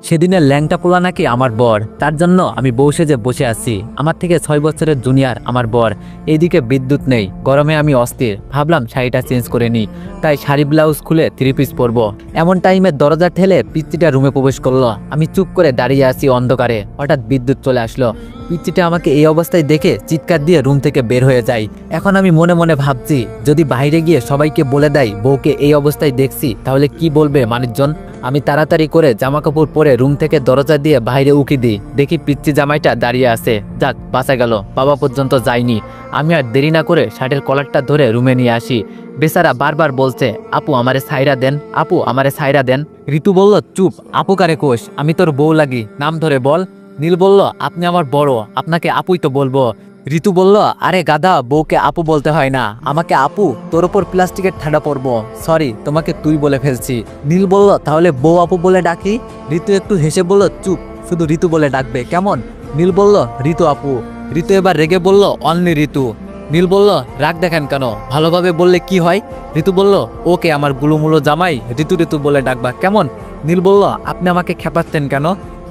সেদিনের ল্যাংটা পোলা নাকি আমার বর, তার জন্য আমি বউ সেজে বসে আছি। আমার থেকে 6 বছরের জুনিয়র আমার বর। এইদিকে বিদ্যুৎ নেই, গরমে আমি অস্থির। ভাবলাম শাড়িটা চেঞ্জ করে নিই, তাই শাড়ি ব্লাউজ খুলে 3 পিস পরবো। এমন টাইমে দরজা ঠেলে পিচ্চিটা রুমে প্রবেশ করলো। আমি চুপ করে দাঁড়িয়ে আছি অন্ধকারে। হঠাৎ বিদ্যুৎ চলে আসলো। পিচ্চিটা আমাকে এই অবস্থায় দেখে চিৎকার দিয়ে রুম থেকে বের হয়ে যায়। এখন আমি মনে মনে ভাবছি, যদি বাইরে গিয়ে সবাইকে বলে দেয় বউকে এই অবস্থায় দেখছি, তাহলে কি বলবে মানুষজন। আমি তাড়াতাড়ি করে জামা কাপড় পরে রুম থেকে দরজা দিয়ে বাইরে উকি দিই। দেখি পিচ্চি জামাইটা দাঁড়িয়ে আছে। যাক, বাঁচা গেল, বাবা পর্যন্ত যায়নি। আমি আর দেরি না করে শার্টের কলারটা ধরে রুমে নিয়ে আসি। বেচারা বারবার বলছে, আপু আমারে সাইরা দেন, আপু আমারে সাইরা দেন। ঋতু বলল, চুপ, আপু কারে কোষ, আমি তোর বউ লাগি, নাম ধরে বল। নীল বলল, আপনি আমার বড়, আপনাকে আপুই তো বলবো। ঋতু বলল, আরে গাধা, বউকে আপু বলতে হয় না, আমাকে আপু, তোর ওপর প্লাস্টিকের ঠাডা পড়বো, সরি, তোমাকে তুই বলে ফেলছি। নীল বলল, তাহলে বউ আপু বলে ডাকি। ঋতু একটু হেসে বলল, চুপ, শুধু ঋতু বলে ডাকবে, কেমন? নীল বলল, ঋতু আপু। ঋতু এবার রেগে বলল, অনলি ঋতু। নীল বলল, রাগ দেখেন কেন, ভালোভাবে বললে কি হয়? ঋতু বলল, ওকে, আমার গুলোমুলো জামাই ঋতু ঋতু বলে ডাকবা, কেমন? নীল বলল, আপনি আমাকে খেপাচ্ছেন কেন?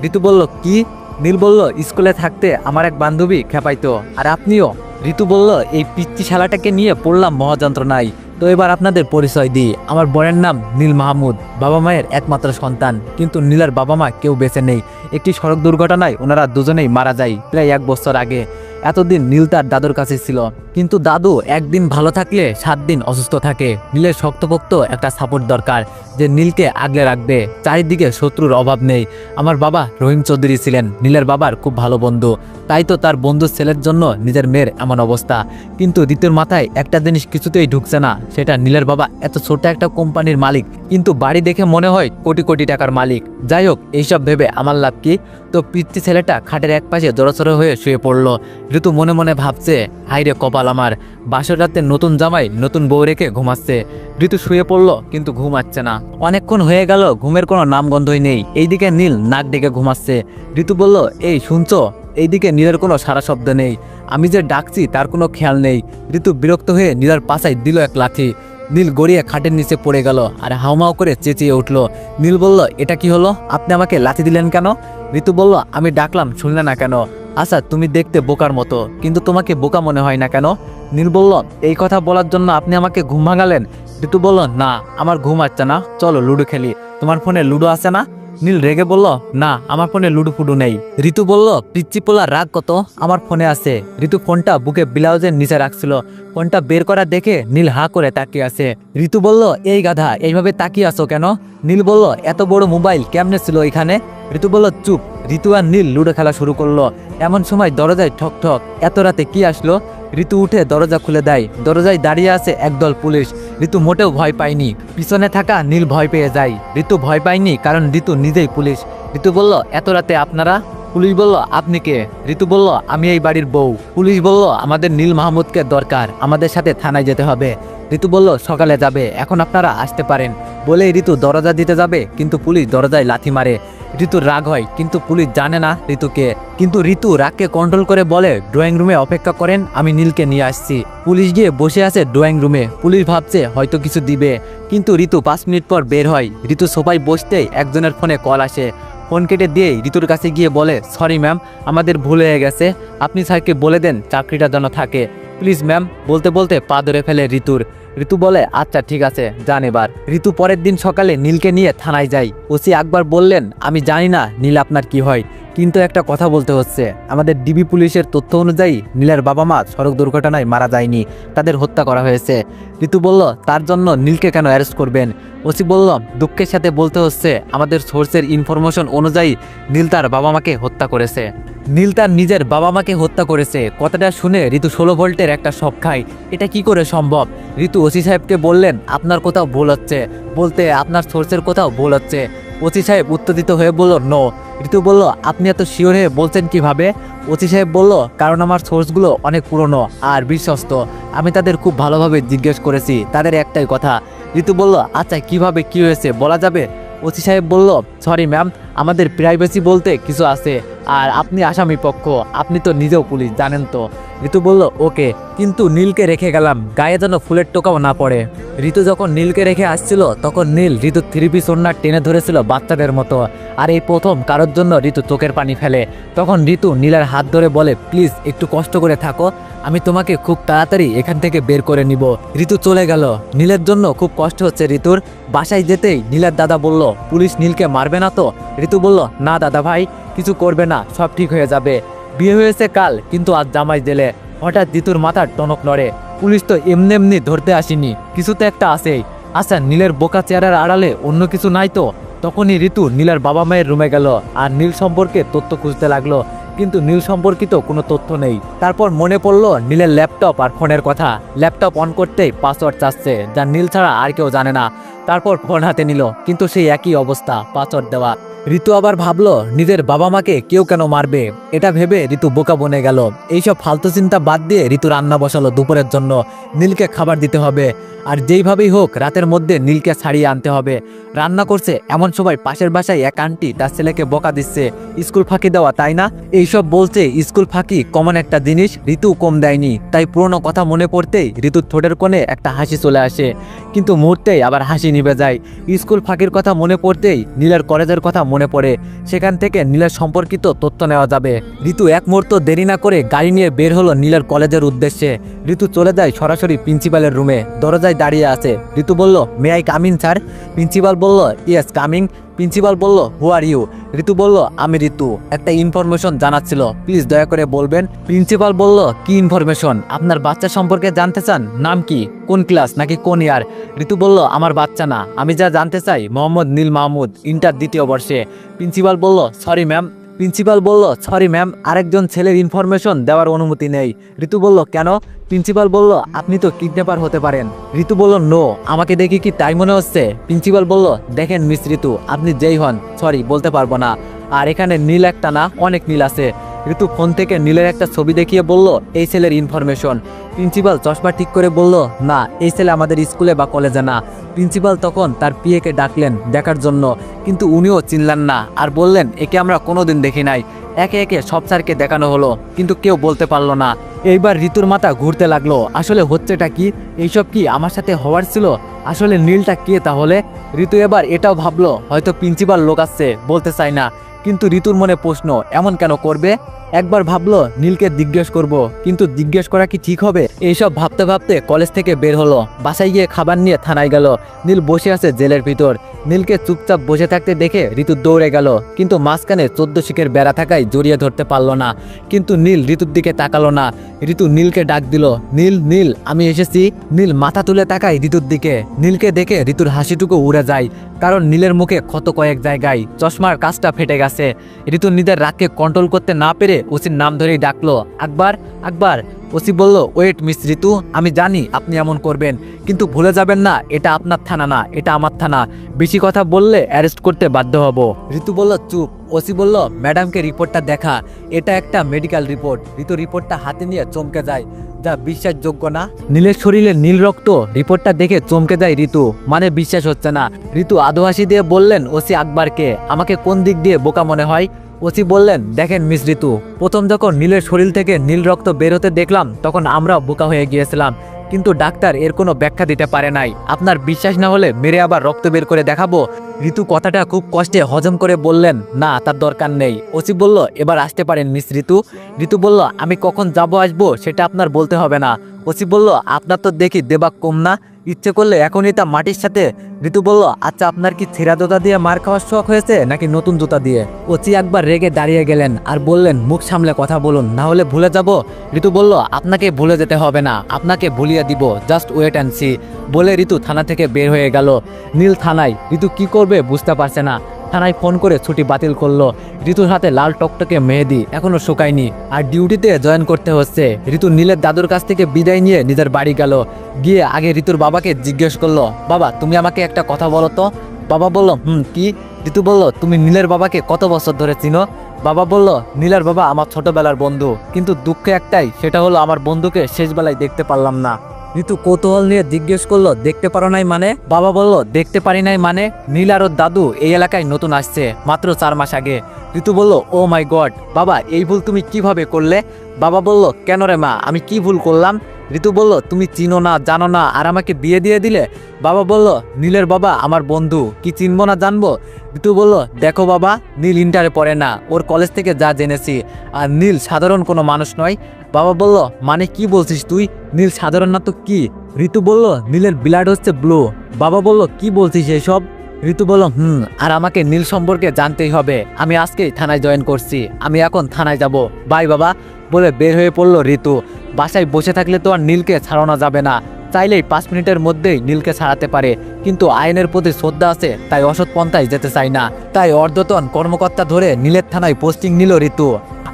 ঋতু বলল, কি? নীল বলল, স্কুলে থাকতে আমার এক বান্ধবী খেপাইতো, আর আপনিও। ঋতু বলল, এই পিচ্চি শালাটাকে নিয়ে পড়লাম মহাযন্ত্রণায়। তো এবার আপনাদের পরিচয় দিই। আমার বোনের নাম নীল মাহমুদ, বাবা মায়ের একমাত্র সন্তান। কিন্তু নীলের বাবা মা কেউ বেঁচে নেই। একটি সড়ক দুর্ঘটনায় ওনারা দুজনেই মারা যায় প্রায় 1 বছর আগে। এতদিন নীল তার দাদুর কাছে ছিল, কিন্তু দাদু একদিন ভালো থাকলে 7 দিন অসুস্থ থাকে। নীলের শক্তপোক্ত একটা সাপোর্ট দরকার, যে নীলকে আগলে রাখবে। চারিদিকে শত্রুর অভাব নেই। আমার বাবা রহিম চৌধুরী ছিলেন নীলের বাবার খুব ভালো বন্ধু, তাই তো তার বন্ধুর ছেলের জন্য নিজের মেয়ের এমন অবস্থা। কিন্তু ঋতুর মাথায় একটা জিনিস কিছুতেই ঢুকছে না, সেটা নীলের বাবা এত ছোট একটা কোম্পানির মালিক, কিন্তু বাড়ি দেখে মনে হয় কোটি কোটি টাকার মালিক। যাই হোক, এইসব ভেবে আমার লাভ কি? তো পিচ্চি ছেলেটা খাটের এক পাশে জড়সড় হয়ে শুয়ে পড়লো। ঋতু মনে মনে ভাবছে, হাইরে কপাল আমার, বাসর রাতে নতুন জামাই নতুন বউ রেখে ঘুমাচ্ছে। ঋতু শুয়ে পড়লো, কিন্তু ঘুম আসছে না। অনেকক্ষণ হয়ে গেল, ঘুমের কোনো নামগন্ধই নেই। এইদিকে নীল নাক ডেকে ঘুমাচ্ছে। ঋতু বলল, এই শুনছো? এইদিকে নীলের কোনো সারা শব্দ নেই। আমি যে ডাকছি তার কোনো খেয়াল নেই। ঋতু বিরক্ত হয়ে নীলের পাশায় দিল এক লাথি। নীল গড়িয়ে খাটের নিচে পড়ে গেল আর হাউমাউ করে চেঁচিয়ে উঠল। নীল বলল, এটা কি হলো? আপনি আমাকে লাথি দিলেন কেন? ঋতু বলল, আমি ডাকলাম শুনলে না কেন? আচ্ছা, তুমি দেখতে বোকার মতো, কিন্তু তোমাকে বোকা মনে হয় না কেন? নীল বলল, এই কথা বলার জন্য আপনি আমাকে ঘুম ভাঙালেন? ঋতু বলল, না, আমার ঘুম আসছে না, চলো লুডো খেলি। তোমার ফোনে লুডো আছে না? নীল রেগে বলল, না, আমার ফোনে লুডো ফুডু নেই। ঋতু বলল, পিচ্চি পোলা, রাগ কত, আমার ফোনে আছে। ঋতু ফোনটা বুকে ব্লাউজের নিচে রাখছিল। ফোনটা বের করা দেখে নীল হা করে তাকিয়ে আছে। ঋতু বলল, এই গাধা, এইভাবে তাকিয়ে আছো কেন? নীল বলল, এত বড় মোবাইল কেমনে ছিল এখানে? ঋতু বলল, চুপ। ঋতু আর নীল লুডো খেলা শুরু করলো। এমন সময় দরজায় ঠক ঠক। এত রাতে কি আসলো? ঋতু উঠে দরজা খুলে দেয়। দরজায় দাঁড়িয়ে আছে একদল পুলিশ। ঋতু মোটেও ভয় পায়নি, পিছনে থাকা নীল ভয় পেয়ে যায়। ঋতু ভয় পায়নি, কারণ ঋতু নিজেই পুলিশ। ঋতু বলল, এত রাতে আপনারা? পুলিশ বলল, আপনি কে? ঋতু বলল, আমি এই বাড়ির বউ। পুলিশ বলল, আমাদের নীল মাহমুদকে দরকার, আমাদের সাথে থানায় যেতে হবে। ঋতু বলল, সকালে যাবে, এখন আপনারা আসতে পারেন। বলে ঋতু দরজা দিতে যাবে, কিন্তু পুলিশ দরজায় লাথি মারে। ঋতুর রাগ হয়, কিন্তু পুলিশ জানে না ঋতুকে। কিন্তু ঋতু রাগকে কন্ট্রোল করে বলে, ড্রয়িং রুমে অপেক্ষা করেন, আমি নীলকে নিয়ে আসছি। পুলিশ গিয়ে বসে আছে ড্রয়িং রুমে। পুলিশ ভাবছে হয়তো কিছু দিবে, কিন্তু ঋতু 5 মিনিট পর বের হয়। ঋতু সোফায় বসতেই একজনের ফোনে কল আসে। ফোন কেটে দিয়ে ঋতুর কাছে গিয়ে বলে, সরি ম্যাম, আমাদের ভুল হয়ে গেছে, আপনি স্যারকে বলে দেন চাকরিটা যেন থাকে, প্লিজ ম্যাম। বলতে বলতে পা ধরে ফেলে ঋতুর। ঋতু বলে, আচ্ছা ঠিক আছে, যান এবার। ঋতু পরের দিন সকালে নীলকে নিয়ে থানায় যায়। ওসি আকবর বললেন, আমি জানি না নীল আপনার কি হয়, কিন্তু একটা কথা বলতে হচ্ছে। আমাদের ডিবি পুলিশের তথ্য অনুযায়ী নীলের বাবা মা সড়ক দুর্ঘটনায় মারা যায়নি, তাদের হত্যা করা হয়েছে। ঋতু বলল, তার জন্য নীলকে কেন অ্যারেস্ট করবেন? ওসি বলল, দুঃখের সাথে বলতে হচ্ছে, আমাদের সোর্সের ইনফরমেশন অনুযায়ী নীল তার বাবা মাকে হত্যা করেছে। নীল তার নিজের বাবা মাকে হত্যা করেছে। কথাটা শুনে ঋতু 16 ভোল্টের একটা শক খায়। এটা কি করে সম্ভব? ঋতু ওসি সাহেবকে বললেন, আপনার কোথাও ভুল হচ্ছে, বলতে আপনার সোর্সের কোথাও ভুল হচ্ছে। ওসি সাহেব উত্তেজিত হয়ে বলল, নো। ঋতু বলল, আপনি এত শিওর হয়ে বলছেন কিভাবে? ওসি সাহেব বলল, কারণ আমার সোর্সগুলো অনেক পুরনো আর বিশ্বস্ত, আমি তাদের খুব ভালোভাবে জিজ্ঞেস করেছি, তাদের একটাই কথা। ঋতু বলল, আচ্ছা কিভাবে কি হয়েছে বলা যাবে? ওসি সাহেব বলল, সরি ম্যাম, আমাদের প্রাইভেসি বলতে কিছু আছে, আর আপনি আসামি পক্ষ, আপনি তো নিজেও পুলিশ জানেন তো। ঋতু বলল, ওকে, কিন্তু নীলকে রেখে গেলাম, গায়ে যেন ফুলের টোকাও না পড়ে। ঋতু যখন নীলকে রেখে আসছিল তখন নীল ঋতুর 3 পিস ওড়না টেনে ধরেছিল বাচ্চাদের মতো, আর এই প্রথম কারোর জন্য ঋতু চোখের পানি ফেলে। তখন ঋতু নীলের হাত ধরে বলে, প্লিজ একটু কষ্ট করে থাকো, আমি তোমাকে খুব তাড়াতাড়ি এখান থেকে বের করে নিব। ঋতু চলে গেল। নীলের জন্য খুব কষ্ট হচ্ছে ঋতুর। বাসায় যেতেই নীলের দাদা বলল, পুলিশ নীলকে মারবে না তো? ঋতু বলল, না দাদা ভাই, কিছু করবে না, সব ঠিক হয়ে যাবে। বিয়ে হয়েছে কাল, কিন্তু আজ জামাই দিলে। হঠাৎ ঋতুর মাথার টনক নড়ে। পুলিশ তো এমনি এমনি ধরতে আসেনি, কিছু তো একটা আছেই। আচ্ছা, নীলের বোকা চেহারার আড়ালে অন্য কিছু নাই তো? তখনই ঋতু নীলের বাবা মায়ের রুমে গেল আর নীল সম্পর্কে তথ্য খুঁজতে লাগলো, কিন্তু নীল সম্পর্কিত কোনো তথ্য নেই। তারপর মনে পড়লো নীলের ল্যাপটপ আর ফোনের কথা। ল্যাপটপ অন করতেই পাসওয়ার্ড চাচ্ছে, যা নীল ছাড়া আর কেউ জানে না। তারপর ফোন হাতে নিল, কিন্তু সেই একই অবস্থা, পাসওয়ার্ড দেওয়া। ঋতু আবার ভাবলো নিজের বাবা মাকে কেউ কেন মারবে। এটা ভেবে ঋতু বোকা বনে গেল। এইসব ফালতু চিন্তা বাদ দিয়ে ঋতু রান্না বসালো দুপুরের জন্য। নীলকে খাবার দিতে হবে, আর যেইভাবেই হোক রাতের মধ্যে নীলকে ছাড়িয়ে আনতে হবে। রান্না করছে এমন সময় পাশের বাসায় এক আন্টি তার ছেলেকে বকা দিচ্ছে, স্কুল ফাঁকি দেওয়া, তাই না? এইসব বলছে স্কুল ফাঁকি কমন একটা জিনিস, ঋতু কম দেয়নি। তাই পুরনো কথা মনে পড়তেই ঋতুর ঠোঁটের কোণে একটা হাসি চলে আসে, কিন্তু মুহূর্তেই আবার হাসি নিভে যায়। স্কুল ফাঁকির কথা মনে পড়তেই নীলের কলেজের কথা মনে পড়ে। সেখান থেকে নীলের সম্পর্কিত তথ্য নেওয়া যাবে। ঋতু এক মুহূর্ত দেরি না করে গাড়ি নিয়ে বের হলো নীলের কলেজের উদ্দেশ্যে। ঋতু চলে যায় সরাসরি প্রিন্সিপালের রুমে, দরজায় দাঁড়িয়ে আছে। ঋতু বলল, may I come in sir? Principal বলল, ইয়েস কামিং। প্রিন্সিপাল বলল, হু আর ইউ? ঋতু বলল, আমি ঋতু, একটা ইনফরমেশন জানাচ্ছিল, প্লিজ দয়া করে বলবেন। প্রিন্সিপাল বলল, কি ইনফরমেশন? আপনার বাচ্চা সম্পর্কে জানতে চান? নাম কি, কোন ক্লাস নাকি কোন ইয়ার? ঋতু বলল, আমার বাচ্চা না, আমি যা জানতে চাই মোহাম্মদ নীল মাহমুদ, ইন্টার 2য় বর্ষে। প্রিন্সিপাল বলল, সরি ম্যাম। প্রিন্সিপাল বলল, সরি ম্যাম, আরেকজন ছেলের ইনফরমেশন দেওয়ার অনুমতি নেই। ঋতু বলল, কেন? প্রিন্সিপাল বলল, আপনি তো কিডন্যাপার হতে পারেন। ঋতু বলল, নো, আমাকে দেখি কি তাই মনে হচ্ছে? প্রিন্সিপাল বলল, দেখেন মিস ঋতু, আপনি যেই হন, সরি বলতে পারবো না। আর এখানে নীল একটা না, অনেক নীল আছে। ঋতু ফোন থেকে নীলের একটা ছবি দেখিয়ে বলল, এই ছেলের ইনফরমেশন। প্রিন্সিপাল চশমা ঠিক করে বলল, না, এই ছেলে আমাদের স্কুলে বা কলেজে না। প্রিন্সিপাল তখন তার পিএকে ডাকলেন দেখার জন্য, কিন্তু উনিও চিনলেন না, আর বললেন, একে আমরা কোনোদিন দেখি নাই। একে একে সব স্যারকে দেখানো হলো, কিন্তু কেউ বলতে পারলো না। এইবার ঋতুর মাথা ঘুরতে লাগলো, আসলে হচ্ছেটা কি? এইসব কি আমার সাথে হওয়ার ছিল? আসলে নীলটা কে তাহলে? ঋতু এবার এটাও ভাবলো, হয়তো প্রিন্সিপাল লোক আসছে, বলতে চায় না। কিন্তু ঋতুর মনে প্রশ্ন, এমন কেন করবে? একবার ভাবলো নীলকে জিজ্ঞেস করব, কিন্তু জিজ্ঞেস করা কি ঠিক হবে? এইসব ভাবতে ভাবতে কলেজ থেকে বের হলো। বাসায় গিয়ে খাবার নিয়ে থানায় গেল। নীল বসে আছে জেলের ভিতর। নীলকে চুপচাপ বসে থাকতে দেখে ঋতু দৌড়ে গেল, কিন্তু মাঝখানে 14 শিকের বেড়া থাকায় জড়িয়ে ধরতে পারলো না। কিন্তু নীল ঋতুর দিকে তাকালো না। ঋতু নীলকে ডাক দিল, নীল, নীল, আমি এসেছি। নীল মাথা তুলে তাকায় ঋতুর দিকে। নীলকে দেখে ঋতুর হাসিটুকু উড়ে যায়, কারণ নীলের মুখে ক্ষত কয়েক জায়গায়, চশমার কাজটা ফেটে গেছে। ঋতু নিজের রাগকে কন্ট্রোল করতে না পেরে ওসির নাম ধরেই ডাকলো, আকবর, আকবর। ওসি বলল, ওয়েট মিস ঋতু, আমি জানি আপনি এমন করবেন, কিন্তু ভুলে যাবেন না এটা আপনার থানা না, এটা আমার থানা। বেশি কথা বললে অ্যারেস্ট করতে বাধ্য হব। ঋতু বলল, চুপ। ওসি বলল, ম্যাডামকে রিপোর্টটা দেখা, এটা একটা মেডিকেল রিপোর্ট। ঋতু রিপোর্টটা হাতে নিয়ে চমকে যায়, যা বিশ্বাসযোগ্য না। নীলের শরীরে নীল রক্ত, রিপোর্টটা দেখে চমকে যায় ঋতু, মানে বিশ্বাস হচ্ছে না। ঋতু আদো হাসি দিয়ে বললেন, ওসি আকবরকে আমাকে কোন দিক দিয়ে বোকা মনে হয়? ওসি বললেন, দেখেন মিস ঋতু, প্রথম যখন নীলের শরীর থেকে নীল রক্ত বের হতে দেখলাম তখন আমরাও বোকা হয়ে গিয়েছিলাম, কিন্তু ডাক্তার এর কোনো ব্যাখ্যা দিতে পারে নাই। আপনার বিশ্বাস না হলে মেরে আবার রক্ত বের করে দেখাবো? ঋতু কথাটা খুব কষ্টে হজম করে বললেন, না, তার দরকার নেই। ওসি বলল, এবার আসতে পারেন মিস ঋতু। ঋতু বলল, আমি কখন যাবো আসবো সেটা আপনার বলতে হবে না। ওসি বলল, আপনার তো দেখি দেবাক কম না, ইচ্ছে করলে এখনই তা মাটির সাথে। ঋতু বলল, আচ্ছা, আপনার কি ছেঁড়া জুতা দিয়ে মার খাওয়ার শখ হয়েছে নাকি নতুন জুতা দিয়ে? ওসি একবার রেগে দাঁড়িয়ে গেলেন আর বললেন, মুখ সামলে কথা বলুন, না হলে ভুলে যাব। ঋতু বলল, আপনাকে ভুলে যেতে হবে না, আপনাকে ভুলিয়ে দিব, জাস্ট ওয়েট অ্যান্ড সি। বলে ঋতু থানা থেকে বের হয়ে গেল। নীল থানায়। ঋতু কি করবে বুঝতে পারছে না। থানায় ফোন করে ছুটি বাতিল করলো। ঋতুর হাতে লাল টকটকে মেহেদি এখনো শুকায়নি, আর ডিউটিতে জয়েন করতে হচ্ছে। ঋতু নীলের দাদুর কাছ থেকে বিদায় নিয়ে নিজের বাড়ি গেল। গিয়ে আগে ঋতুর বাবাকে জিজ্ঞেস করলো, বাবা, তুমি আমাকে একটা কথা বলো তো। বাবা বলল, কি? ঋতু বলল, তুমি নীলের বাবাকে কত বছর ধরে চিনো? বাবা বলল, নীলের বাবা আমার ছোটবেলার বন্ধু, কিন্তু দুঃখ একটাই, সেটা হলো আমার বন্ধুকে শেষবেলায় দেখতে পারলাম না। ঋতু কৌতূহল নিয়ে জিজ্ঞেস করলো, দেখতে পারো নাই মানে? বাবা বলল, দেখতে পারি নাই মানে? নীল আর ওর দাদু এই এলাকায় নতুন আসছে, মাত্র 4 মাস আগে। ঋতু বলল, ও মাই গড, বাবা এই ভুল তুমি কিভাবে করলে? বাবা বলল, কেন রে মা, আমি কি ভুল করলাম? ঋতু বলল, তুমি চিনো না, জানো না, আর আমাকে বিয়ে দিয়ে দিলে। বাবা বলল, নীলের বাবা আমার বন্ধু, কি চিনবো না জানবো? ঋতু বলল, দেখো বাবা, নীল ইন্টারে পড়ে না, ওর কলেজ থেকে যা জেনেছি, আর নীল সাধারণ কোনো মানুষ নয়। বাবা বলল, মানে কি বলছিস তুই? নীল সাধারণ না তো কি? ঋতু বলল, নীলের ব্লাড হচ্ছে ব্লু। বাবা বলল, কি বলছিস এসব? ঋতু বলল, আর আমাকে নীল সম্পর্কে জানতেই হবে। আমি আজকেই থানায় জয়েন করছি, আমি এখন থানায় যাব, বাই বাবা বলে বের হয়ে পড়লো ঋতু। বাসায় বসে থাকলে তো আর নীলকে ছাড়ানো যাবে না, চাইলেই 5 মিনিটের মধ্যেই নীলকে ছাড়াতে পারে, কিন্তু আইনের প্রতি শ্রদ্ধা আছে, তাই অসৎ পন্থায় যেতে চায় না। তাই অর্ধতন কর্মকর্তা ধরে নীলের থানায় পোস্টিং নিল ঋতু,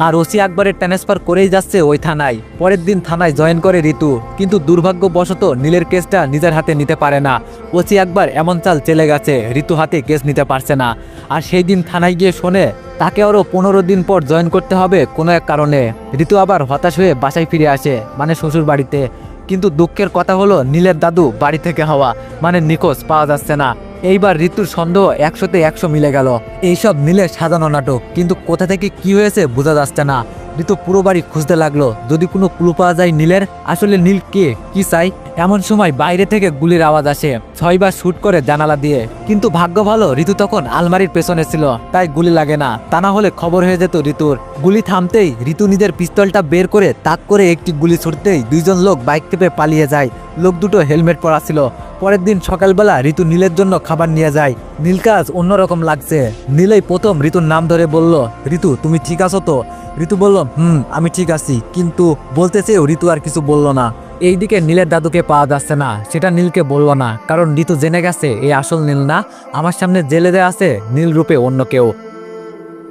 আর ওসি আকবরের ট্রান্সফার করেই যাচ্ছে ওই থানায়। পরের দিন থানায় জয়েন করে ঋতু, কিন্তু দুর্ভাগ্যবশত নীলের কেসটা নিজের হাতে নিতে পারে না। ওসি আকবর এমন চাল চেলে গেছে, ঋতু হাতে কেস নিতে পারছে না। আর সেই দিন থানায় গিয়ে শোনে তাকে আরও 15 দিন পর জয়েন করতে হবে কোনো এক কারণে। ঋতু আবার হতাশ হয়ে বাসায় ফিরে আসে, মানে শ্বশুর বাড়িতে। কিন্তু দুঃখের কথা হলো, নীলের দাদু বাড়ি থেকে হওয়া, মানে নিখোঁজ, পাওয়া যাচ্ছে না। এইবার ঋতুর সন্দেহ 100-তে 100 মিলে গেল। এইসব নীলের সাজানো নাটক, কিন্তু কোথা থেকে কি হয়েছে বোঝা যাচ্ছে না। ঋতু পুরো বাড়ি খুঁজতে লাগলো, যদি কোনো ক্লু পাওয়া যায় নীলের। আসলে নীল কে, কি চাই? এমন সময় বাইরে থেকে গুলির আওয়াজ আসে, 6 বার শুট করে জানালা দিয়ে। কিন্তু ভাগ্য ভালো, ঋতু তখন আলমারির পেছনে ছিল, তাই গুলি লাগে না, তা না হলে খবর হয়ে যেত ঋতুর। গুলি থামতেই ঋতু নিজের পিস্তলটা বের করে তাক করে একটি গুলি ছুটতেই 2জন লোক বাইক থেকে পালিয়ে যায়। লোক দুটো হেলমেট পরা ছিল। পরের দিন সকালবেলা ঋতু নীলের জন্য খাবার নিয়ে যায়। নীল কাজ অন্যরকম লাগছে। নীলই প্রথম ঋতুর নাম ধরে বলল, ঋতু তুমি ঠিক আছো তো? ঋতু বলল, আমি ঠিক আছি, কিন্তু বলতে চেয়েও ঋতু আর কিছু বলল না। এইদিকে নীলের দাদুকে পাওয়া যাচ্ছে না, সেটা নীলকে বলল না, কারণ ঋতু জেনে গেছে এই আসল নীল না, আমার সামনে জেলে দেয়া আছে নীল রূপে অন্য কেউ।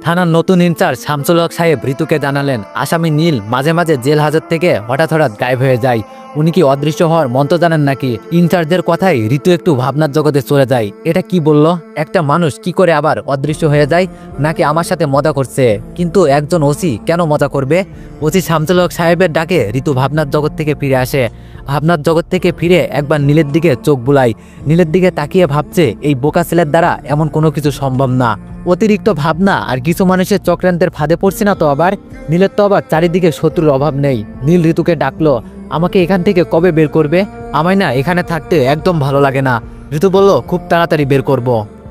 থানার নতুন ইনচার্জ শামসুল হক সাহেব ঋতুকে জানালেন, আসামি নীল মাঝে মাঝে জেল হাজত থেকে হঠাৎ হঠাৎ গায়েব হয়ে যায়। উনি কি অদৃশ্য হওয়ার মন্ত্র জানেন নাকি? ইনচার্জের কথাই ঋতু একটু ভাবনার জগতে চলে যায়। এটা কি বলল? একটা মানুষ কি করে আবার অদৃশ্য হয়ে যায়? নাকি আমার সাথে মজা করছে? কিন্তু একজন ওসি কেন মজা করবে? ওসি শামসুল হক সাহেবের ডাকে ঋতু ভাবনার জগৎ থেকে ফিরে আসে। ভাবনার জগৎ থেকে ফিরে একবার নীলের দিকে চোখ বুলায়। নীলের দিকে তাকিয়ে ভাবছে, এই বোকা ছেলের দ্বারা এমন কোনো কিছু সম্ভব না। অতিরিক্ত ভাবনা আর কিছু মানুষের চক্রান্তের ফাঁদে পড়ছে না তো আবার? নীলের তো আবার চারিদিকে শত্রুর অভাব নেই। নীল ঋতুকে ডাকলো, আমাকে এখান থেকে কবে বের করবে? আমায় না এখানে থাকতে একদম ভালো লাগে না। ঋতু বলল, খুব তাড়াতাড়ি বের করব।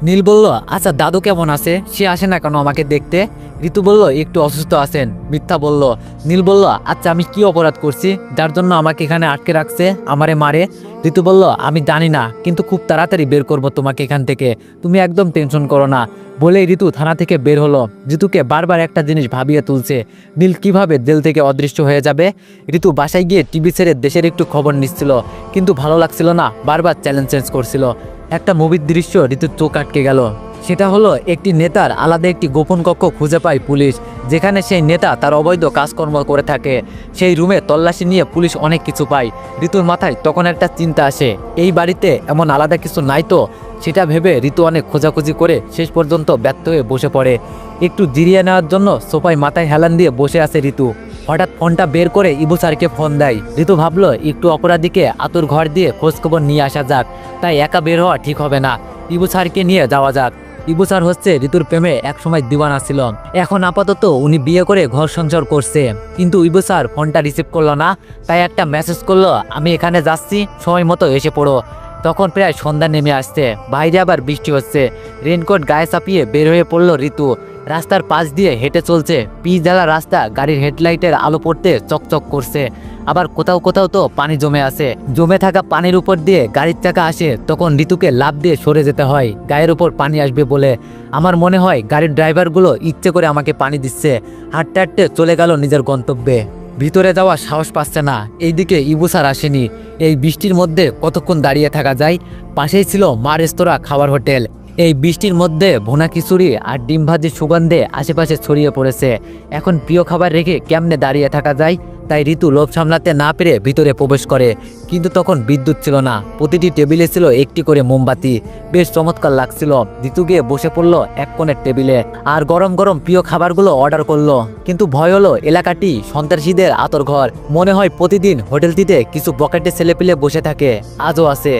নীল বলল, আচ্ছা দাদু কেমন আছে? সে আসে না কেন আমাকে দেখতে? ঋতু বলল, একটু অসুস্থ আছেন। মিথ্যা বলল। নীল বলল, আচ্ছা আমি কি অপরাধ করছি যার জন্য আমাকে এখানে আটকে রাখছে, আমারে মারে? ঋতু বলল, আমি জানি না, কিন্তু খুব তাড়াতাড়ি বের করব তোমাকে এখান থেকে, তুমি একদম টেনশন করো না। বলেই ঋতু থানা থেকে বের হলো। ঋতুকে বারবার একটা জিনিস ভাবিয়ে তুলছে, নীল কিভাবে জেল থেকে অদৃশ্য হয়ে যাবে। ঋতু বাসায় গিয়ে টিভি ছেড়ে দেশের একটু খবর নিচ্ছিল, কিন্তু ভালো লাগছিল না, বারবার চ্যালেঞ্জ চেঞ্জ করছিল। একটা মুভির দৃশ্য ঋতুর চোখ আটকে গেল। সেটা হলো একটি নেতার আলাদা একটি গোপন কক্ষ খুঁজে পায় পুলিশ, যেখানে সেই নেতা তার অবৈধ কাজকর্ম করে থাকে। সেই রুমে তল্লাশি নিয়ে পুলিশ অনেক কিছু পায়। ঋতুর মাথায় তখন একটা চিন্তা আসে, এই বাড়িতে এমন আলাদা কিছু নাই তো? সেটা ভেবে ঋতু অনেক খোঁজাখুঁজি করে শেষ পর্যন্ত ব্যর্থ হয়ে বসে পড়ে। একটু জিরিয়ে নেওয়ার জন্য সোফায় মাথায় হেলান দিয়ে বসে আছে ঋতু। হঠাৎ ফোনটা বের করে ইবু স্যারকে ফোন দেয়। ঋতু ভাবলো, একটু অপরাধীকে আতুর ঘর দিয়ে খোঁজখবর নিয়ে আসা যাক, তাই একা বের হওয়া ঠিক হবে না, ইবু স্যারকে নিয়ে যাওয়া যাক। ইবু স্যার হচ্ছে ঋতুর প্রেমে একসময় দিওয়ানা ছিল, এখন আপাতত উনি বিয়ে করে ঘর সংসার করছে। কিন্তু ইবু স্যার ফোনটা রিসিভ করলো না, তাই একটা মেসেজ করলো, আমি এখানে যাচ্ছি, সময় মতো এসে পড়ো। তখন প্রায় সন্ধ্যা নেমে আসছে, বাইরে আবার বৃষ্টি হচ্ছে। রেনকোট গায়ে চাপিয়ে বের হয়ে পড়লো ঋতু। রাস্তার পাশ দিয়ে হেঁটে চলছে, পিচ জ্বালা রাস্তা, গাড়ির হেডলাইটের আলো পড়তে চকচক করছে। আবার কোথাও কোথাও তো পানি জমে আছে। জমে থাকা পানির উপর দিয়ে গাড়ির চাকা আসে, তখন ঋতুকে লাফ দিয়ে সরে যেতে হয় গায়ের উপর পানি আসবে বলে। আমার মনে হয় গাড়ির ড্রাইভারগুলো ইচ্ছে করে আমাকে পানি দিচ্ছে। হাঁটতে হাঁটতে চলে গেল নিজের গন্তব্যে। ভিতরে যাওয়ার সাহস পাচ্ছে না। এইদিকে ইবু স্যার আসেনি। এই বৃষ্টির মধ্যে কতক্ষণ দাঁড়িয়ে থাকা যায়? পাশেই ছিল মা রেস্তোরাঁ খাবার হোটেল। এই বৃষ্টির মধ্যে ভুনা খিচুড়ি আর ডিম ভাজির সুগন্ধে আশেপাশে ছড়িয়ে পড়েছে। এখন প্রিয় খাবার রেখে কেমনে দাঁড়িয়ে থাকা যায়? তাই ঋতু লোভ সামলাতে না পেরে ভিতরে প্রবেশ করে। কিন্তু তখন বিদ্যুৎ ছিল না, প্রতিটি টেবিলে ছিল একটি করে মোমবাতি। বেশ চমৎকার লাগছিল। ঋতু গিয়ে বসে পড়লো এক কোণের টেবিলে আর গরম গরম প্রিয় খাবারগুলো অর্ডার করলো। কিন্তু ভয় হলো, এলাকাটি সন্ত্রাসীদের আতরঘর। মনে হয় প্রতিদিন হোটেলটিতে কিছু বকেটে ছেলেপিলে বসে থাকে, আজও আছে।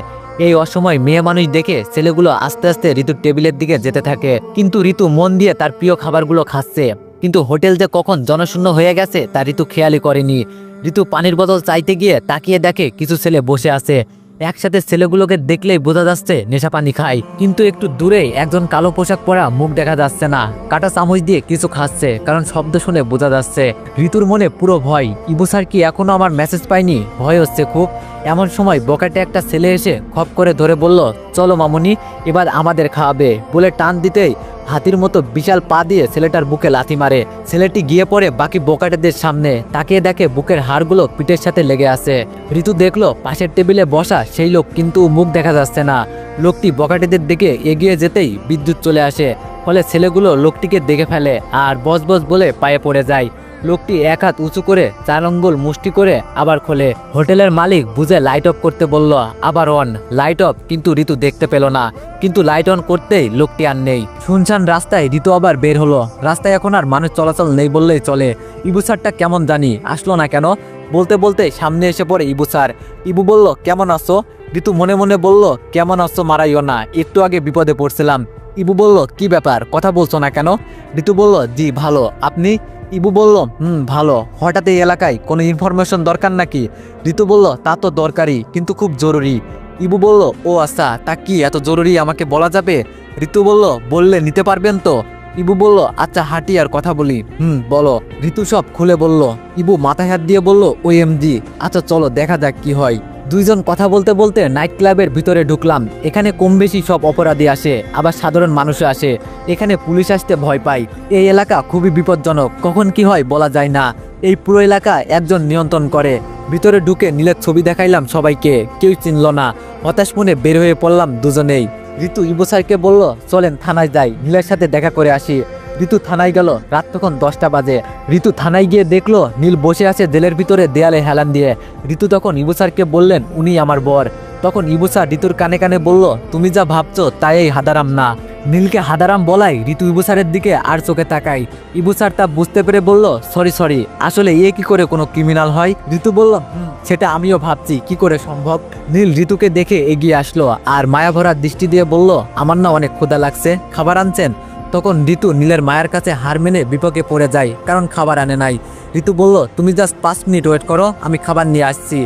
এই অসময় মেয়ে মানুষ দেখে ছেলেগুলো আস্তে আস্তে ঋতুর টেবিলের দিকে যেতে থাকে, কিন্তু ঋতু মন দিয়ে তার প্রিয় খাবারগুলো খাচ্ছে। কিন্তু হোটেল যে কখন জনশূন্য হয়ে গেছে তা ঋতু খেয়ালই করেনি। ঋতু পানির বোতল চাইতে গিয়ে তাকিয়ে দেখে কিছু ছেলে বসে আছে। একসাথে ছেলেগুলোকে দেখলেই বোঝা যাচ্ছে নেশা পানি খায়। কিন্তু একটু দূরে একজন কালো পোশাক পরা মুখ দেখা যাচ্ছে না, কাটা চামচ দিয়ে কিছু খাচ্ছে, কারণ শব্দ শুনে বোঝা যাচ্ছে। ঋতুর মনে পুরো ভয়, ইবু স্যার কি এখনো আমার মেসেজ পাইনি? ভয় হচ্ছে খুব। এমন সময় বকেটে একটা ছেলে এসে খপ করে ধরে বলল, চলো মামুনি, এবার আমাদের খাওয়াবে। বলে টান দিতেই হাতির মতো বিশাল পা দিয়ে ছেলেটার বুকে লাথি মারে। ছেলেটি গিয়ে পড়ে বাকি বোকাটেদের সামনে, তাকিয়ে দেখে বুকের হাড়গুলো পিঠের সাথে লেগে আছে। ঋতু দেখলো পাশের টেবিলে বসা সেই লোক, কিন্তু মুখ দেখা যাচ্ছে না। লোকটি বকাটেদের দিকে এগিয়ে যেতেই বিদ্যুৎ চলে আসে, ফলে ছেলেগুলো লোকটিকে দেখে ফেলে আর বস বস বলে পায়ে পড়ে যায়। লোকটি এক হাত উঁচু করে 4 আঙ্গুল মুষ্টি করে আবার খোলে। হোটেলের মালিক বুঝে লাইট অফ করতে বলল, আবার অন। লাইট অফ, কিন্তু ঋতু দেখতে পেল না। কিন্তু লাইট অন করতেই লোকটি আর নেই। শুনশান রাস্তায় ঋতু আবার বের হলো। রাস্তায় এখন আর মানুষ চলাচল নেই বললেই চলে। ইবু স্যারটা কেমন জানি আসলো না কেন? বলতে বলতে সামনে এসে পড়ে ইবু স্যার। ইবু বলল, কেমন আছো? ঋতু মনে মনে বলল, কেমন আছো মারাইও না, একটু আগে বিপদে পড়ছিলাম। ইবু বলল, কি ব্যাপার, কথা বলছো না কেন? ঋতু বলল, জি ভালো, আপনি? ইবু বলল, ভালো। হঠাৎ এই এলাকায় কোনো ইনফরমেশন দরকার নাকি? ঋতু বলল, তা তো দরকারি, কিন্তু খুব জরুরি। ইবু বলল, ও আচ্ছা, তা কি এত জরুরি, আমাকে বলা যাবে? ঋতু বলল, বললে নিতে পারবেন তো? ইবু বলল, আচ্ছা হাঁটি আর কথা বলি। বলো। ঋতু সব খুলে বলল। ইবু মাথায় হাত দিয়ে বলল, ওএমজি, আচ্ছা চলো দেখা যাক কি হয়। দুইজন কথা বলতে বলতে নাইট ক্লাবের ভিতরে ঢুকলাম। এখানে কম বেশি সব অপরাধী আসে, আবার সাধারণ মানুষও আসে। এখানে পুলিশ আসতে ভয় পায়। এই এলাকা খুবই বিপজ্জনক, কখন কি হয় বলা যায় না। এই পুরো এলাকা একজন নিয়ন্ত্রণ করে। ভিতরে ঢুকে নীলের ছবি দেখাইলাম সবাইকে, কেউ চিনল না। হতাশ মনে বের হয়ে পড়লাম দুজনেই। ঋতু ইবু স্যারকে বলল, চলেন থানায় যাই, নীলের সাথে দেখা করে আসি। ঋতু থানায় গেল। রাত তখন 10টা বাজে। ঋতু থানায় গিয়ে দেখলো নীল বসে আছে জেলের ভিতরে দেয়ালে হেলান দিয়ে। ঋতু তখন ইবু স্যারকে বললেন, উনি আমার বর। তখন ইবু স্যার ঋতুর কানে কানে বলল, তুমি যা ভাবছো তাই এই হাদারাম না। নীলকে হাদারাম বলাই ঋতু ইবু স্যারের দিকে আর চোখে তাকাই। ইবু স্যার তা বুঝতে পেরে বলল, সরি, আসলে এ কি করে কোনো ক্রিমিনাল হয়? ঋতু বলল, সেটা আমিও ভাবছি, কি করে সম্ভব। নীল ঋতুকে দেখে এগিয়ে আসলো আর মায়াভরা দৃষ্টি দিয়ে বলল, আমার না অনেক ক্ষুধা লাগছে, খাবার আনছেন? তখন ঋতু নীলের মায়ের কাছে হার মেনে বিপদে পড়ে যায়, কারণ খাবার আনে নাই। ঋতু বলল, তুমি জাস্ট 5 মিনিট ওয়েট করো, আমি খাবার নিয়ে আসছি।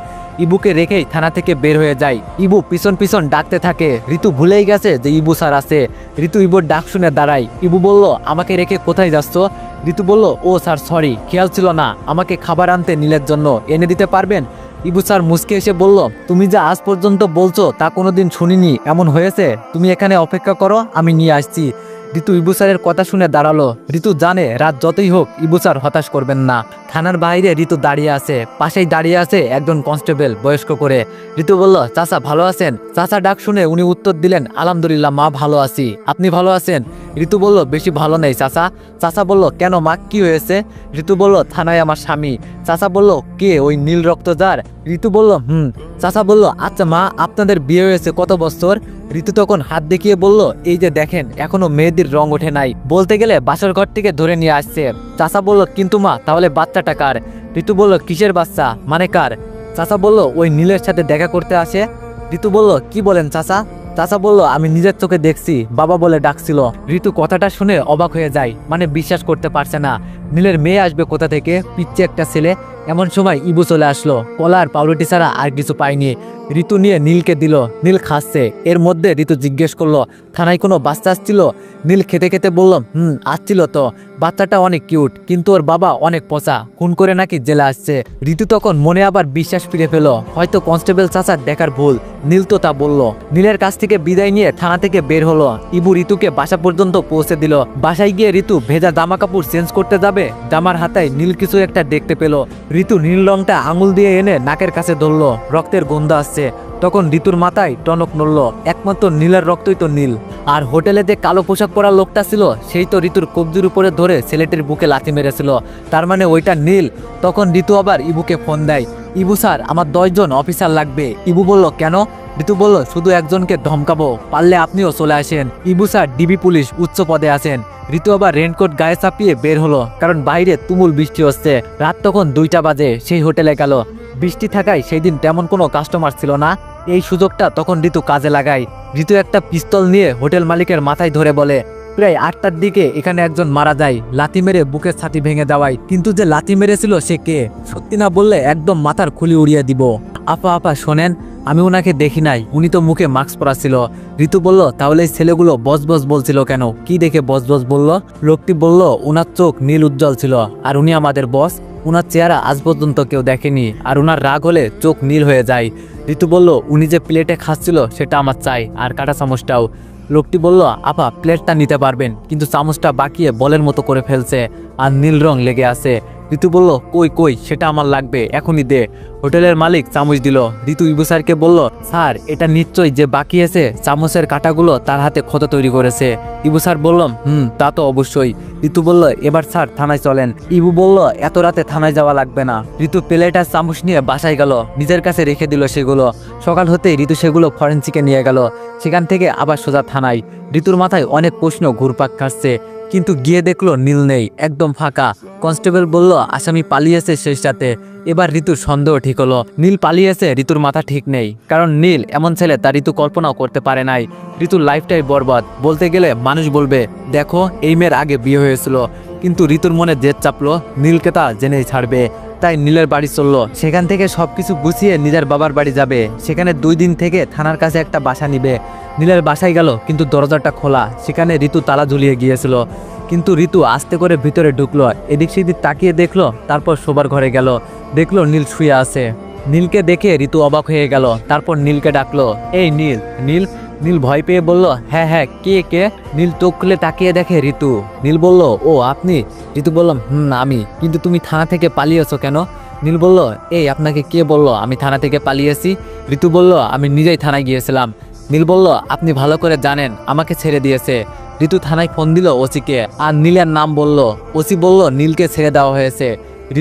ইবুকে রেখেই থানা থেকে বের হয়ে যায়। ইবু পিছন পিছন ডাকতে থাকে। ঋতু ভুলেই গেছে যে ইবু স্যার আছে। ঋতু ইবুর ডাক শুনে দাঁড়ায়। ইবু বলল, আমাকে রেখে কোথায় যাচ্ছ? ঋতু বলল, ও স্যার সরি, খেয়াল ছিল না, আমাকে খাবার আনতে নীলের জন্য, এনে দিতে পারবেন? ইবু স্যার মুচকে এসে বলল, তুমি যা আজ পর্যন্ত বলছো তা কোনোদিন শুনিনি। এমন হয়েছে, তুমি এখানে অপেক্ষা করো, আমি নিয়ে আসছি। ঋতু ইবু স্যারের কথা শুনে দাঁড়ালো। ঋতু জানে রাত যতই হোক ইবু স্যার হতাশ করবেন না। থানার বাইরে ঋতু দাঁড়িয়ে আছে। পাশেই দাঁড়িয়ে আছে একজন কনস্টেবল, বয়স্ক করে। ঋতু বলল, চাচা ভালো আছেন? চাচা ডাক শুনে উনি উত্তর দিলেন, আলহামদুলিল্লাহ মা, ভালো আছি, আপনি ভালো আছেন? ঋতু বলল, বেশি ভালো নেই চাচা। চাচা বলল, কেন মা, কি হয়েছে? ঋতু বলল, থানায় আমার স্বামী। চাচা বলল, কে, ওই নীল রক্ত যার? ঋতু বলল, চাচা বলল, আচ্ছা মা, আপনাদের বিয়ে হয়েছে কত বছর? ঋতু তখন হাত দেখিয়ে বলল, এই যে দেখেন, এখনো মেহেদির রং ওঠে নাই, বলতে গেলে বাসর ঘর থেকে ধরে নিয়ে আসছে। চাচা বলল, কিন্তু মা, তাহলে বাচ্চাটা কার? ঋতু বলল, কিসের বাচ্চা, মানে কার? চাচা বলল, ওই নীলের সাথে দেখা করতে আসে। ঋতু বলল, কি বলেন চাচা? চাচা বলল, আমি নিজের চোখে দেখছি, বাবা বলে ডাকছিল। ঋতু কথাটা শুনে অবাক হয়ে যায়, মানে বিশ্বাস করতে পারছে না। নীলের মেয়ে আসবে কোথা থেকে, পিচ্ছে একটা ছেলে। এমন সময় ইবু চলে আসলো। কলা আর পাউরুটি ছাড়া আর কিছু পাইনি। ঋতু নিয়ে নীলকে দিল। নীল খাচ্ছে। এর মধ্যে ঋতু জিজ্ঞেস করলো, থানায় কোনো বাচ্চা আসছিল? নীল খেতে খেতে বলল, আসছিল তো। বাচ্চাটা অনেক কিউট, কিন্তু ওর বাবা অনেক পচা, খুন করে নাকি জেলে আসছে। ঋতু তখন মনে আবার বিশ্বাস ফিরে পেল, হয়তো কনস্টেবল চাচার দেখার ভুল। নীল তো তা বলল। নীলের কাছ থেকে বিদায় নিয়ে থানা থেকে বের হলো। ইবু ঋতুকে বাসা পর্যন্ত পৌঁছে দিল। বাসায় গিয়ে ঋতু ভেজা জামা কাপড় চেঞ্জ করতে যাবে, জামার হাতায় নীল কিছু একটা দেখতে পেল। ঋতু নীল রংটা আঙুল দিয়ে এনে নাকের কাছে ধরলো। রক্তের গন্ধ আসছে। তখন ঋতুর মাথায় টনক নড়ল, একমাত্র নীলের রক্তই তো নীল। আর হোটেলে যে কালো পোশাক পরা লোকটা ছিল সেই তো ঋতুর কবজির উপরে ধরে ছেলেটির বুকে লাথি মেরেছিল, তার মানে ওইটা নীল। তখন ঋতু আবার ইবুকে ফোন দেয়, ইবু স্যার আমার 10 জন অফিসার লাগবে। ইবু বলল কেন? ঋতু বলল শুধু একজনকে ধমকাবো, পারলে আপনিও চলে আসেন। ইবু স্যার ডিবি পুলিশ উচ্চ পদে আছেন। ঋতু আবার রেনকোট গায়ে চাপিয়ে বের হলো, কারণ বাইরে তুমুল বৃষ্টি হচ্ছে। রাত তখন 2টা বাজে, সেই হোটেলে গেল। বৃষ্টি থাকায় সেই দিন তেমন কোনো কাস্টমার ছিল না। এই সুযোগটা তখন ঋতু কাজে লাগায়। ঋতু একটা পিস্তল নিয়ে হোটেল মালিকের মাথায় ধরে বলে, প্রায় 8টার দিকে এখানে একজন মারা যায়, লাথি মেরে বুকের ছাতি ভেঙে দেওয়ায়। কিন্তু যে লাথি মেরেছিল সে কে? সত্যি না বললে একদম মাথার খুলি উড়িয়ে দিব। আপা আপা শোনেন, আমি ওনাকে দেখি নাই, উনি তো মুখে মাস্ক পরা ছিল। ঋতু বলল তাহলে এই ছেলেগুলো বস বস বলছিল কেন? কি দেখে বস বস বলল? লোকটি বলল ওনার চোখ নীল উজ্জ্বল ছিল, আর উনি আমাদের বস। উনার চেহারা আজ পর্যন্ত কেউ দেখেনি, আর উনার রাগ হলে চোখ নীল হয়ে যায়। ঋতু বলল উনি যে প্লেটে খাচ্ছিল সেটা আমার চাই, আর কাঁটা চামচটাও। লোকটি বলল আপা প্লেটটা নিতে পারবেন, কিন্তু চামচটা বাকিয়ে বলের মতো করে ফেলছে, আর নীল রং লেগে আছে। ঋতু বলল কই কই, সেটা আমার লাগবে, এখনই দে। হোটেলের মালিক চামচ দিল। ঋতু ইবু স্যারকে বলল, স্যার এটা নিশ্চয়ই যে বাকি আছে চামচের কাঁটাগুলো তার হাতে ক্ষত তৈরি করেছে। ইবু স্যার বললাম তা তো অবশ্যই। ঋতু বলল এবার স্যার থানায় চলেন। ইবু বলল এত রাতে থানায় যাওয়া লাগবে না। ঋতু প্লেট আর চামচ নিয়ে বাসায় গেল, নিজের কাছে রেখে দিল সেগুলো। সকাল হতেই ঋতু সেগুলো ফরেন্সিকে নিয়ে গেল, সেখান থেকে আবার সোজা থানায়। ঋতুর মাথায় অনেক প্রশ্ন ঘুরপাক খাচ্ছে, কিন্তু গিয়ে দেখলো নীল নেই, একদম ফাঁকা। কনস্টেবল বলল আসামি পালিয়েছে শেষ রাতে। এবার ঋতুর সন্দেহ ঠিক হলো, নীল পালিয়েছে, ঋতুর মাথা ঠিক নেই। কারণ নীল এমন ছেলে তা ঋতু কল্পনাও করতে পারে নাই। ঋতুর লাইফটাই বরবাদ। বলতে গেলে মানুষ বলবে দেখো এই মেয়ের আগে বিয়ে হয়েছিল, কিন্তু ঋতুর মনে জেদ চাপলো নীলকে তা জেনেই ছাড়বে। তাই নীলের বাড়ি চললো, সেখান থেকে সবকিছু গুছিয়ে নিজের বাবার বাড়ি যাবে। সেখানে 2 দিন থেকে থানার কাছে একটা বাসা নিবে। নীলের বাসায় গেল, কিন্তু দরজাটা খোলা, সেখানে ঋতু তালা ঝুলিয়ে গিয়েছিল। কিন্তু ঋতু আস্তে করে ভিতরে ঢুকলো, এদিক সেদিক তাকিয়ে দেখলো, তারপর শোবার ঘরে গেল, দেখলো নীল শুয়ে আছে। নীলকে দেখে ঋতু অবাক হয়ে গেল, তারপর নীলকে ডাকলো, এই নীল। নীল নীল ভয় পেয়ে বলল হ্যাঁ হ্যাঁ কে কে? নীল চোখ খুলে তাকিয়ে দেখে ঋতু। নীল বলল ও আপনি? ঋতু বললাম আমি। কিন্তু তুমি থানা থেকে পালিয়েছো কেন? নীল বলল এই আপনাকে কে বলল আমি থানা থেকে পালিয়েছি? ঋতু বলল আমি নিজেই থানায় গিয়েছিলাম। নীল বলল আপনি ভালো করে জানেন আমাকে ছেড়ে দিয়েছে। ঋতু থানায় ফোন দিল ওসিকে, আর নীলের নাম বলল। ওসি বলল নীলকে ছেড়ে দেওয়া হয়েছে।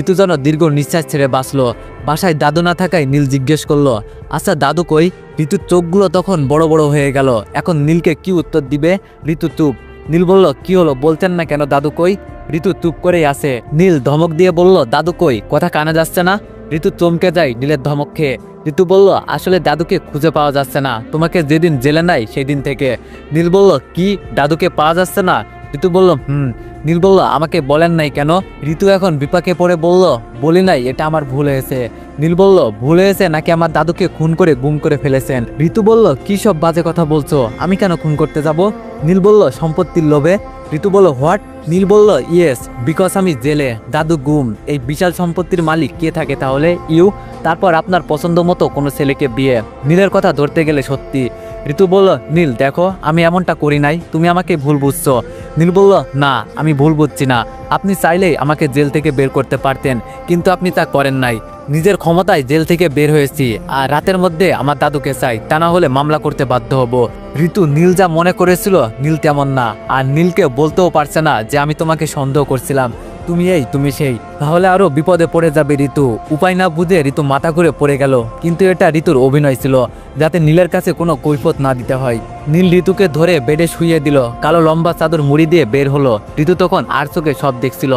ঋতু যেন দীর্ঘ নিঃশ্বাস ছেড়ে বাঁচলো। বাসায় দাদু না থাকায় নীল জিজ্ঞেস করলো আচ্ছা দাদু কই? ঋতুর চোখগুলো তখন বড় বড় হয়ে গেল। এখন নীলকে কি উত্তর দিবে? ঋতু চুপ। নীল বলল কি হলো, বলতেন না কেন দাদু কই? ঋতু চুপ করেই আছে। নীল ধমক দিয়ে বলল দাদু কই, কথা কানে যাচ্ছে না? ঋতু চমকে যায় নীলের ধমক খেয়ে। ঋতু বলল আসলে দাদুকে খুঁজে পাওয়া যাচ্ছে না, তোমাকে যেদিন জেলে নাই সেই দিন থেকে। নীল বলল কি, দাদুকে পাওয়া যাচ্ছে না? ঋতু বলল নীল বলল আমাকে বলেন নাই কেন? ঋতু এখন বিপাকে পড়ে বলল বলি নাই, এটা আমার ভুল হয়েছে। নীল বলল ভুল হয়েছে নাকি আমার দাদুকে খুন করে গুম করে ফেলেছেন? ঋতু বলল কি সব বাজে কথা বলছো, আমি কেন খুন করতে যাব? নীল বলল সম্পত্তির লোভে। ঋতু বলল হোয়াট? নীল বলল ইয়েস, বিকজ আমি জেলে, দাদু গুম, এই বিশাল সম্পত্তির মালিক কে থাকে তাহলে? ইউ। তারপর আপনার পছন্দ মতো কোনো ছেলেকে বিয়ে। নীলের কথা ধরতে গেলে সত্যি। ঋতু বলল নীল দেখো আমি এমনটা করি নাই, তুমি আমাকে ভুল বুঝছো। নীল বলল না আমি ভুল বুঝছি না, আপনি চাইলেই আমাকে জেল থেকে বের করতে পারতেন, কিন্তু আপনি তা করেন নাই। নিজের ক্ষমতায় জেল থেকে বের হয়েছি, আর রাতের মধ্যে আমার দাদুকে চাই, তা না হলে মামলা করতে বাধ্য হব। ঋতু নীল যা মনে করেছিল নীল তেমন না, আর নীলকে বলতেও পারছে না যে আমি তোমাকে সন্দেহ করছিলাম, তুমি এই তুমি সেই। তাহলে আরো বিপদে পড়ে যাবে ঋতু। উপায় না বুঝে ঋতু মাথা ঘুরে পড়ে গেল, কিন্তু এটা ঋতুর অভিনয় ছিল, যাতে নীলের কাছে কোনো কৈফিয়ত না দিতে হয়। নীল ঋতুকে ধরে বেডে শুইয়ে দিল, কালো লম্বা চাদর মুড়ি দিয়ে বের হলো। ঋতু তখন আর চোখে সব দেখছিল।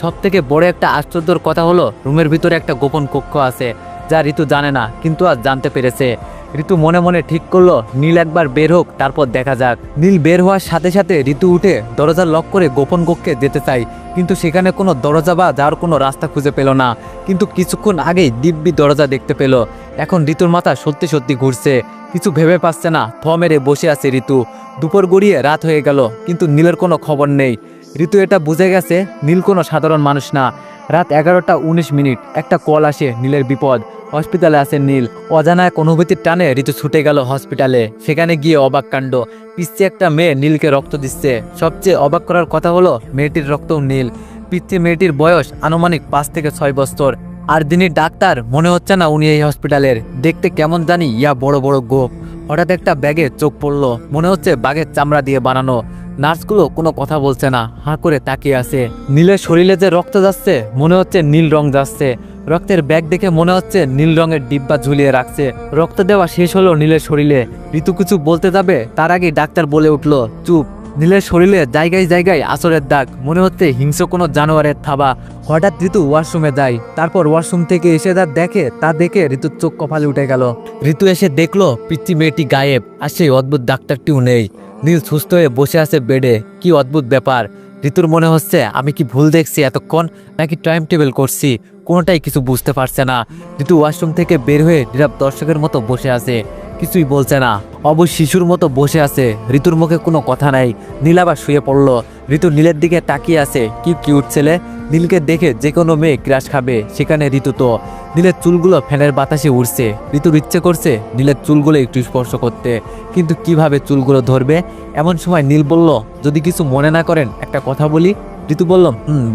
সব থেকে বড় একটা আশ্চর্যের কথা হলো রুমের ভিতরে একটা গোপন কক্ষ আছে, যা ঋতু জানে না, কিন্তু আজ জানতে পেরেছে। ঋতু মনে মনে ঠিক করলো নীল একবার বের হোক, তারপর দেখা যাক। নীল বের হওয়ার সাথে সাথে ঋতু উঠে দরজা লক করে গোপন কক্ষে যেতে চায়, কিন্তু সেখানে কোনো দরজা বা যাওয়ার কোনো রাস্তা খুঁজে পেল না। কিন্তু কিছুক্ষণ আগেই দিব্যি দরজা দেখতে পেল। এখন ঋতুর মাথা সত্যি সত্যি ঘুরছে, কিছু ভেবে পাচ্ছে না, থ মেরে বসে আছে ঋতু। দুপুর গড়িয়ে রাত হয়ে গেল, কিন্তু নীলের কোনো খবর নেই। ঋতু এটা বুঝে গেছে নীল কোনো সাধারণ মানুষ না। রাত 11:19 একটা কল আসে, নীলের বিপদ, হসপিটালে আছে নীল। অজানা এক অনুভূতির টানে ঋতু ছুটে গেল হসপিটালে। সেখানে গিয়ে অবাক কাণ্ড, পিচ্ছে একটা মেয়ে নীলকে রক্ত দিচ্ছে। সবচেয়ে অবাক করার কথা হলো মেয়েটির রক্তও নীল। পিচ্ছে মেয়েটির বয়স আনুমানিক 5 থেকে 6 বছর। আর যিনি ডাক্তার মনে হচ্ছে না উনি এই হসপিটালের, দেখতে কেমন জানি ইয়া বড় বড় গোপ। হঠাৎ একটা ব্যাগে চোখ পড়লো, মনে হচ্ছে বাঘের চামড়া দিয়ে বানানো। নার্সগুলো কোনো কথা বলছে না, হাঁ করে তাকিয়ে আছে। নীলের শরীরে যে রক্ত যাচ্ছে মনে হচ্ছে নীল রং যাচ্ছে। রক্তের ব্যাগ দেখে মনে হচ্ছে নীল রঙের ডিব্বা ঝুলিয়ে রাখছে। রক্ত দেওয়া শেষ হলো নীলের শরীরে। ঋতু কিছু বলতে যাবে তার আগেই ডাক্তার বলে উঠলো, চুপ। নীলের শরীরে জায়গায় জায়গায় আঁচড়ের দাগ, মনে হচ্ছে হিংস্র কোনো জানোয়ারের থাবা। হঠাৎ ঋতু ওয়াশরুমে যায়, তারপর ওয়াশরুম থেকে এসে যা দেখে তা দেখে ঋতুর চোখ কপালে উঠে গেল। ঋতু এসে দেখলো পিচ্চি মেয়েটি গায়েব, আর সেই অদ্ভুত ডাক্তারটিও নেই। নীল সুস্থ হয়ে বসে আছে বেডে। কি অদ্ভুত ব্যাপার। ঋতুর মনে হচ্ছে আমি কি ভুল দেখছি এতক্ষণ, নাকি টাইম টেবিল করছি, কোনোটাই কিছু বুঝতে পারছে না। ঋতু ওয়াশরুম থেকে বের হয়ে নীরব দর্শকের মতো বসে আছে, কিছুই বলছে না, অবশ্য শিশুর মতো বসে আছে। ঋতুর মুখে কোনো কথা নাই। নীল আবার শুয়ে পড়লো। ঋতু নীলের দিকে তাকিয়ে আছে, কি কিউট ছেলে। নীলকে দেখে যে কোনো মেয়ে ক্রাশ খাবে, সেখানে ঋতু তো। নীলের চুলগুলো ফ্যানের বাতাসে উড়ছে। ঋতুর ইচ্ছে করছে নীলের চুলগুলো একটু স্পর্শ করতে, কিন্তু কিভাবে চুলগুলো ধরবে। এমন সময় নীল বলল, যদি কিছু মনে না করেন একটা কথা বলি। ঋতু বলল,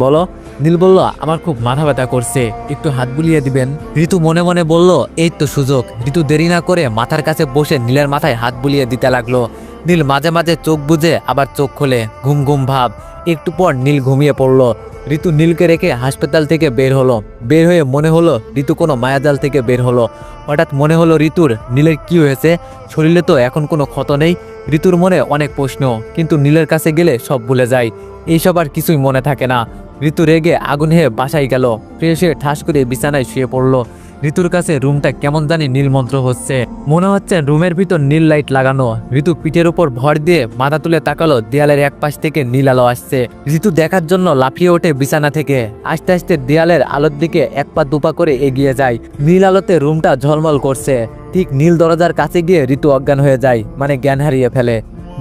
বলো। নীল বলল, আমার খুব মাথা ব্যথা করছে, একটু হাত বুলিয়ে দিবেন। ঋতু মনে মনে বলল, এই তো সুযোগ। ঋতু দেরি না করে মাথার কাছে বসে নীলের মাথায় হাত বুলিয়ে দিতে লাগলো। নীল মাঝে মাঝে চোখ বুজে আবার চোখ খোলে, ঘুম ঘুম ভাব। একটু পর নীল ঘুমিয়ে পড়লো। ঋতু নীলকে রেখে হাসপাতাল থেকে বের হলো। বের হয়ে মনে হলো ঋতু কোনো মায়াজাল থেকে বের হলো। হঠাৎ মনে হলো ঋতুর, নীলের কি হয়েছে, শরীরে তো এখন কোনো ক্ষত নেই। ঋতুর মনে অনেক প্রশ্ন, কিন্তু নীলের কাছে গেলে সব ভুলে যায়। এইসব আর কিছুই মনে থাকে না। ঋতু রেগে আগুন হয়ে বাসায় গেল। ফ্রেশ হয়ে ঠাস করে বিছানায় শুয়ে পড়লো। ঋতুর কাছে রুমটা কেমন জানি নীলমন্ত্র হচ্ছে, মনে হচ্ছে রুমের ভিতর নীল লাইট লাগানো। ঋতু পিঠের উপর ভর দিয়ে মাথা তুলে তাকালো, দেয়ালের এক পাশ থেকে নীল আলো আসছে। ঋতু দেখার জন্য লাফিয়ে ওঠে বিছানা থেকে। আস্তে আস্তে দেয়ালের আলোর দিকে এক পা দুপা করে এগিয়ে যায়। নীল আলোতে রুমটা ঝলমল করছে। ঠিক নীল দরজার কাছে গিয়ে ঋতু অজ্ঞান হয়ে যায়, মানে জ্ঞান হারিয়ে ফেলে।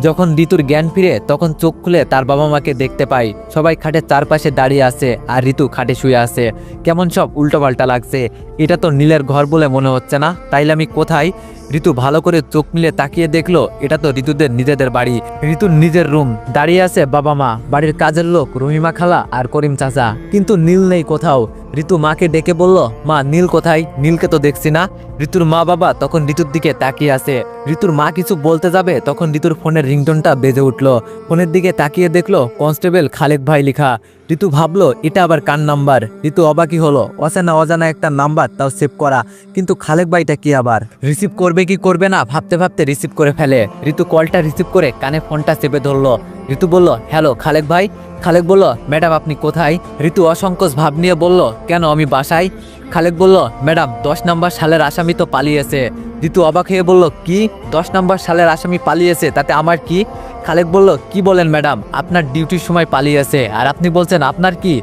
যখন ঋতুর জ্ঞান ফিরে তখন চোখ খুলে তার বাবা মাকে দেখতে পায়। সবাই খাটের চারপাশে দাঁড়িয়ে আছে, আর ঋতু খাটে শুয়ে আছে। কেমন সব উল্টোপাল্টা লাগছে। এটা তো নীলের ঘর বলে মনে হচ্ছে না, তাইলে আমি কোথায়? ঋতু ভালো করে চোখ মিলে তাকিয়ে দেখলো, এটা তো ঋতুদের নিজেদের বাড়ি, ঋতুর নিজের রুম। দাঁড়িয়ে আছে বাবা মা, বাড়ির কাজের লোক রহিমা খালা আর করিম চাচা, কিন্তু নীল নেই কোথাও। ঋতু মাকে ডেকে বলল, মা নীল কোথায়? নীলকে তো দেখছি না। ঋতুর মা বাবা তখন ঋতুর দিকে তাকিয়ে আছে। ঋতুর মা কিছু বলতে যাবে তখন ঋতুর ফোনের রিংটোনটা বেজে উঠলো। ফোনের দিকে তাকিয়ে দেখলো কনস্টেবল খালেক ভাই লেখা। ঋতু ভাবলো এটা আবার কার নাম্বার। ঋতু অবাকই হলো, অচেনা অজানা একটা নাম্বার, তাও সেভ করা, কিন্তু খালেক ভাইটা কি আবার। রিসিভ করবে কি করবে না ভাবতে ভাবতে রিসিভ করে ফেলে। ঋতু কলটা রিসিভ করে কানে ফোনটা চেপে ধরলো। ঋতু বলল, হ্যালো খালেক ভাই। খালেক বলল, ম্যাডাম আপনি কোথায়? ঋতু অসংকোচ ভাব নিয়ে বলল, কেন আমি বাসায়। খালেক বলল, ম্যাডাম 10 নম্বর সালের আসামি তো পালিয়েছে। ঋতু অবাক হয়ে বলল, কি 10 নম্বর সালের আসামি পালিয়েছে, তাতে আমার কি? খালেক বলল, কি বলেন ম্যাডাম, আপনার ডিউটির সময় পালিয়েছে আর আপনি বলছেন আপনার কি?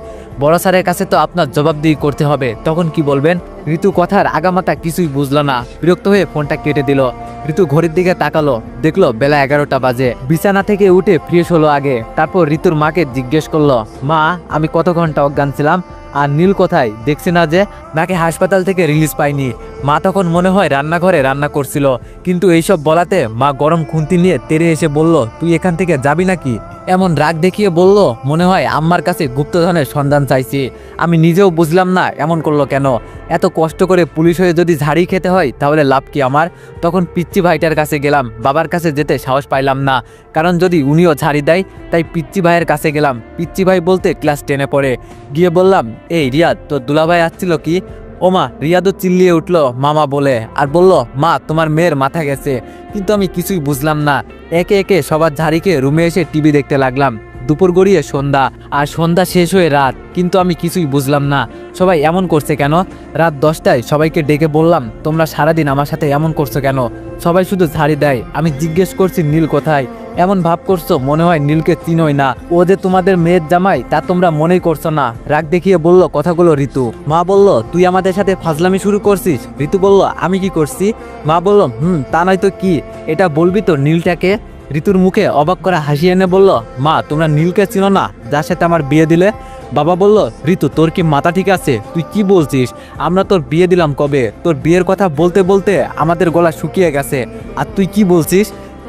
বড় স্যারের কাছে তো আপনার জবাবদিহি করতে হবে, তখন কি বলবেন? ঋতু কথার আগামাতা কিছুই বুঝলো না, বিরক্ত হয়ে ফোনটা কেটে দিল। ঋতু ঘড়ির দিকে তাকালো, দেখলো বেলা 11টা বাজে। বিছানা থেকে উঠে ফ্রেশ হলো আগে, তারপর ঋতুর মাকে জিজ্ঞেস করলো, মা আমি কত ঘন্টা অজ্ঞান ছিলাম? আর নীল কোথায়, দেখছি না যে। নাকি হাসপাতাল থেকে রিলিজ পাইনি। মা তখন মনে হয় রান্নাঘরে রান্না করছিল, কিন্তু এইসব বলাতে মা গরম খুন্তি নিয়ে তেড়ে এসে বলল, তুই এখান থেকে যাবি নাকি? এমন রাগ দেখিয়ে বলল, মনে হয় আম্মার কাছে গুপ্তধনের সন্ধান চাইছি। আমি নিজেও বুঝলাম না এমন করলো কেন। এত কষ্ট করে পুলিশ হয়ে যদি ঝাড়ি খেতে হয় তাহলে লাভ কি আমার? তখন পিচ্চি ভাইটার কাছে গেলাম, বাবার কাছে যেতে সাহস পাইলাম না, কারণ যদি উনিও ঝাড়ি দেয়, তাই পিচ্চি ভাইয়ের কাছে গেলাম। পিচ্চি ভাই বলতে ক্লাস 10-এ পড়ে। গিয়ে বললাম, এই রিয়াদ তোর দুলাভাই আসছিল কি? ও মা, রিয়াদও চিল্লিয়ে উঠলো মামা বলে, আর বলল, মা তোমার মেয়ের মাথা গেছে। কিন্তু আমি কিছুই বুঝলাম না। একে একে সবার ঝাড়িকে রুমে এসে টিভি দেখতে লাগলাম। দুপুর গড়িয়ে সন্ধ্যা, আর সন্ধ্যা শেষ হয়ে রাত, কিন্তু আমি কিছুই বুঝলাম না সবাই এমন করছে কেন। রাত 10টায় সবাইকে ডেকে বললাম, তোমরা সারাদিন আমার সাথে এমন করছো কেন? সবাই শুধু ঝাড়ি দেয়। আমি জিজ্ঞেস করছি নীল কোথায়, এমন ভাব করছো মনে হয় নীলকে চিনোই না। ও যে তোমাদের মেয়ের জামাই তা তোমরা মনেই করছো না। রাগ দেখিয়ে বলল কথাগুলো ঋতু। মা বলল, তুই আমাদের সাথে ফাজলামি শুরু করছিস? ঋতু বলল, আমি কি করছি? মা বলল, তা নয় তো কি, এটা বলবি তো নীলটাকে? ঋতুর মুখে অবাক করা হাসি এনে বলল, মা তোমরা নীলকে চিনো না, যার সাথে আমার বিয়ে দিলে? বাবা বলল, ঋতু তোর কি মাথা ঠিক আছে? তুই কি বলছিস? আমরা তোর বিয়ে দিলাম কবে? তোর বিয়ের কথা বলতে বলতে আমাদের গলা শুকিয়ে গেছে, আর তুই কি বলছিস?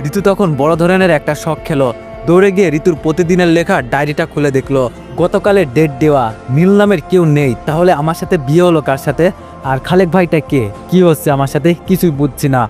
ঋতু তখন বড় ধরনের একটা শখ খেলো। দৌড়ে গিয়ে ঋতুর প্রতিদিনের লেখা ডায়েরিটা খুলে দেখলো গতকালের ডেট দেওয়া নীল নামের কেউ নেই। তাহলে আমার সাথে বিয়ে হলো কার সাথে? আর খালেক ভাইটা কে? কি হচ্ছে আমার সাথে কিছুই বুঝছি না।